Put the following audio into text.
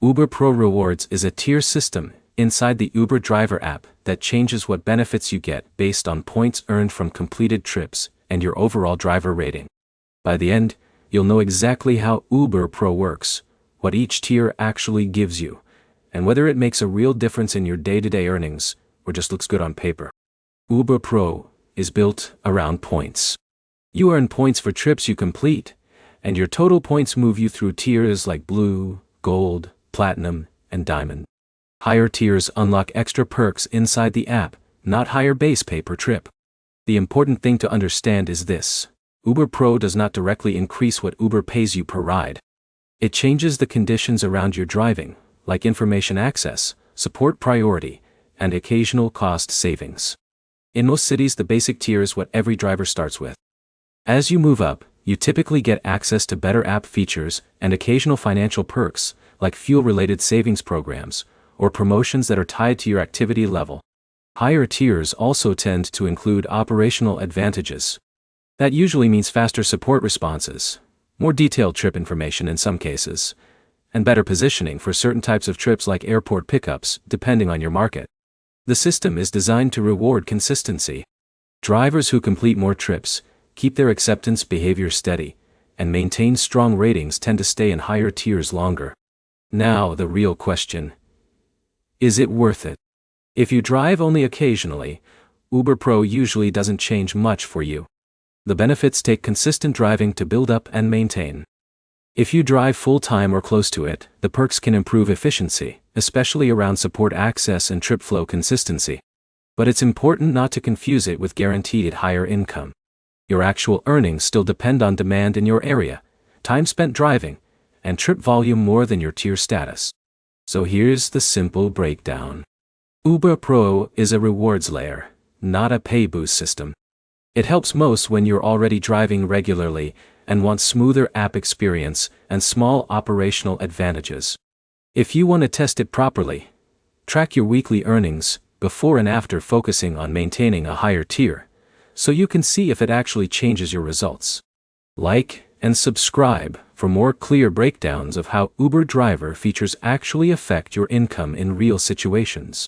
Uber Pro Rewards is a tier system inside the Uber Driver app that changes what benefits you get based on points earned from completed trips and your overall driver rating. By the end, you'll know exactly how Uber Pro works, what each tier actually gives you, and whether it makes a real difference in your day-to-day earnings or just looks good on paper. Uber Pro is built around points. You earn points for trips you complete, and your total points move you through tiers like Blue, Gold, Platinum, and Diamond. Higher tiers unlock extra perks inside the app, not higher base pay per trip. The important thing to understand is this: Uber Pro does not directly increase what Uber pays you per ride. It changes the conditions around your driving, like information access, support priority, and occasional cost savings. In most cities, the basic tier is what every driver starts with. As you move up, you typically get access to better app features and occasional financial perks, like fuel-related savings programs, or promotions that are tied to your activity level. Higher tiers also tend to include operational advantages. That usually means faster support responses, more detailed trip information in some cases, and better positioning for certain types of trips like airport pickups, depending on your market. The system is designed to reward consistency. Drivers who complete more trips, keep their acceptance behavior steady, and maintain strong ratings tend to stay in higher tiers longer. Now the real question: is it worth it? If you drive only occasionally, Uber Pro usually doesn't change much for you. The benefits take consistent driving to build up and maintain. If you drive full-time or close to it, the perks can improve efficiency, especially around support access and trip flow consistency. But it's important not to confuse it with guaranteed higher income. Your actual earnings still depend on demand in your area, time spent driving, and trip volume more than your tier status. So here's the simple breakdown. Uber Pro is a rewards layer, not a pay boost system. It helps most when you're already driving regularly and want smoother app experience and small operational advantages. If you want to test it properly, track your weekly earnings before and after, focusing on maintaining a higher tier, so you can see if it actually changes your results. Like and subscribe for more clear breakdowns of how Uber Driver features actually affect your income in real situations.